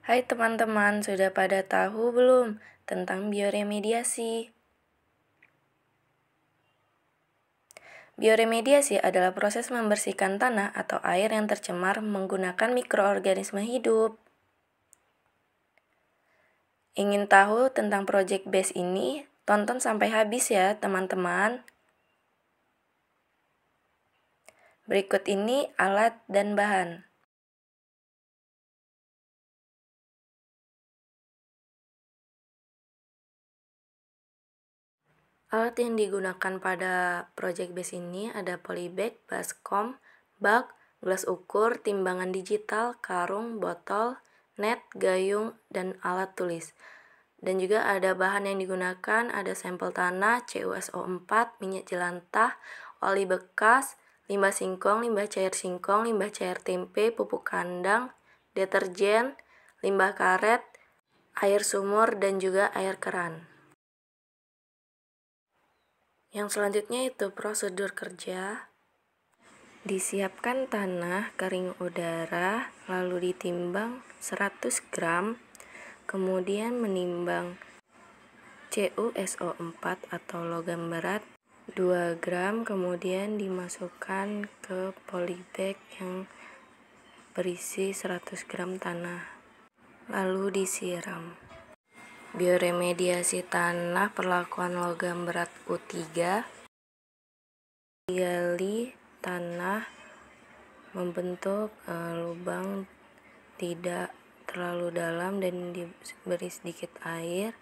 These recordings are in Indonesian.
Hai teman-teman, sudah pada tahu belum tentang bioremediasi? Bioremediasi adalah proses membersihkan tanah atau air yang tercemar menggunakan mikroorganisme hidup. Ingin tahu tentang Project BASE ini? Tonton sampai habis ya teman-teman. Berikut ini alat dan bahan. Alat yang digunakan pada Project BASE ini ada polybag, baskom, bak, gelas ukur, timbangan digital, karung, botol, net, gayung, dan alat tulis. Dan juga ada bahan yang digunakan, ada sampel tanah, CuSO4, minyak jelantah, oli bekas, limbah singkong, limbah cair singkong, limbah cair tempe, pupuk kandang, deterjen, limbah karet, air sumur, dan juga air keran. Yang selanjutnya itu prosedur kerja. Disiapkan tanah kering udara, lalu ditimbang 100 gram, kemudian menimbang CuSO4 atau logam berat 2 gram, kemudian dimasukkan ke polybag yang berisi 100 gram tanah, lalu disiram. Bioremediasi tanah perlakuan logam berat U3. Digali tanah membentuk lubang tidak terlalu dalam dan diberi sedikit air,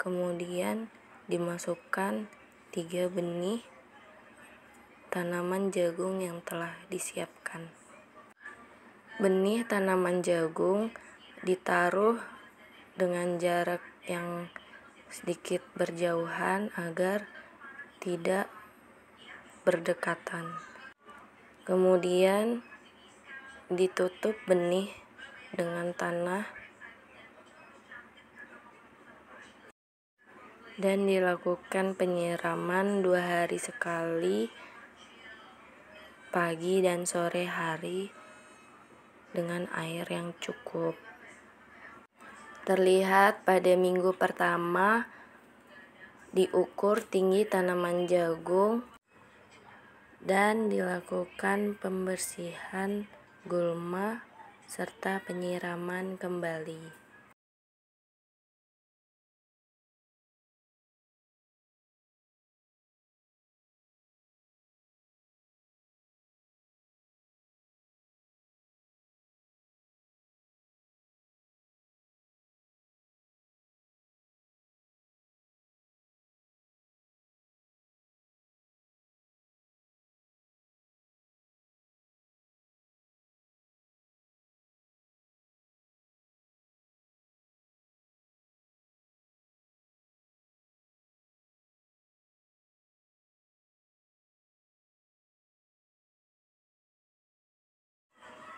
kemudian dimasukkan 3 benih tanaman jagung yang telah disiapkan. Benih tanaman jagung ditaruh dengan jarak yang sedikit berjauhan agar tidak berdekatan. Kemudian ditutup benih dengan tanah dan dilakukan penyiraman 2 hari sekali, pagi dan sore hari, dengan air yang cukup. Terlihat pada minggu pertama diukur tinggi tanaman jagung dan dilakukan pembersihan gulma serta penyiraman kembali.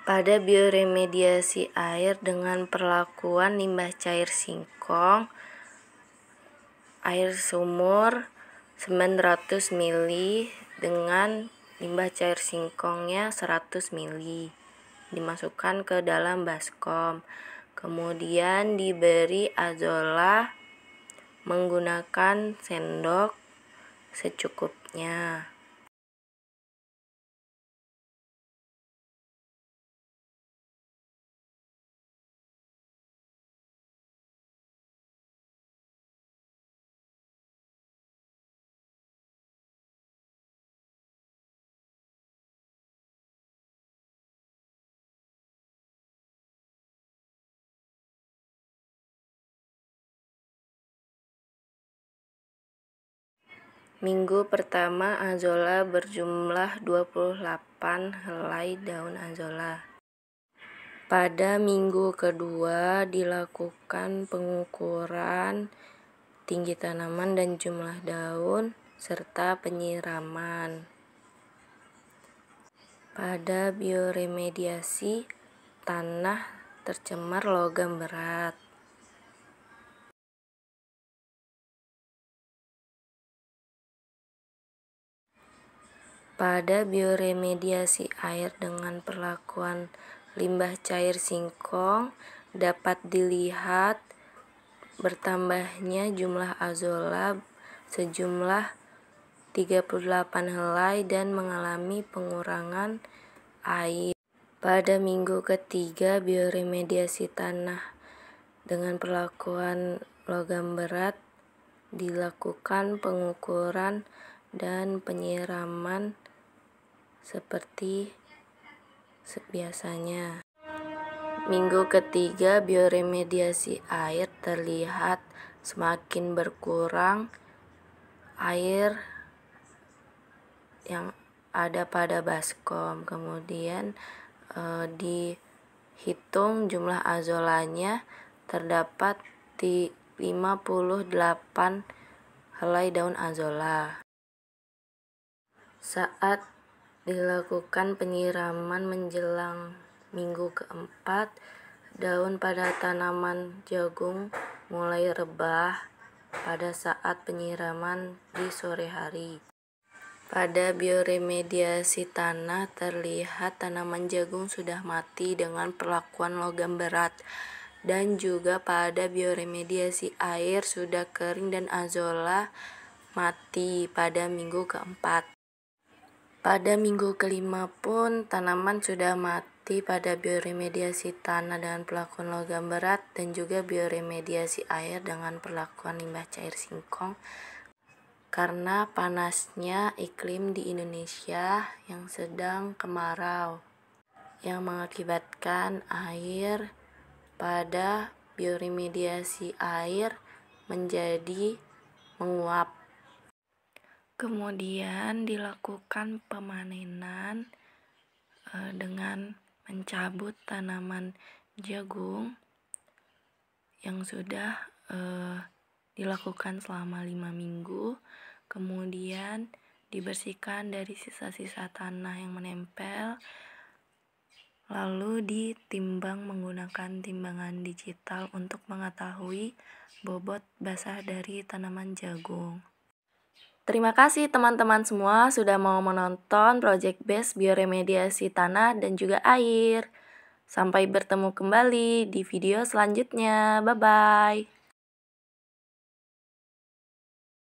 Pada bioremediasi air dengan perlakuan limbah cair singkong, air sumur 900 ml dengan limbah cair singkongnya 100 ml dimasukkan ke dalam baskom, kemudian diberi azolla menggunakan sendok secukupnya. Minggu pertama azolla berjumlah 28 helai daun azolla. Pada minggu kedua dilakukan pengukuran tinggi tanaman dan jumlah daun serta penyiraman. Pada bioremediasi tanah tercemar logam berat. Pada bioremediasi air dengan perlakuan limbah cair singkong dapat dilihat bertambahnya jumlah azolla sejumlah 38 helai dan mengalami pengurangan air. Pada minggu ketiga bioremediasi tanah dengan perlakuan logam berat dilakukan pengukuran dan penyiraman seperti biasanya. Minggu ketiga bioremediasi air terlihat semakin berkurang air yang ada pada baskom. Kemudian dihitung jumlah azollanya, terdapat di 58 helai daun azolla. Saat dilakukan penyiraman menjelang minggu keempat, daun pada tanaman jagung mulai rebah pada saat penyiraman di sore hari. Pada bioremediasi tanah terlihat tanaman jagung sudah mati dengan perlakuan logam berat, dan juga pada bioremediasi air sudah kering dan azolla mati pada minggu keempat. Pada minggu kelima pun tanaman sudah mati pada bioremediasi tanah dengan perlakuan logam berat dan juga bioremediasi air dengan perlakuan limbah cair singkong. Karena panasnya iklim di Indonesia yang sedang kemarau, yang mengakibatkan air pada bioremediasi air menjadi menguap. Kemudian dilakukan pemanenan dengan mencabut tanaman jagung yang sudah dilakukan selama 5 minggu. Kemudian dibersihkan dari sisa-sisa tanah yang menempel, lalu ditimbang menggunakan timbangan digital untuk mengetahui bobot basah dari tanaman jagung. Terima kasih teman-teman semua sudah mau menonton Project Base Bioremediasi Tanah dan juga Air. Sampai bertemu kembali di video selanjutnya. Bye-bye.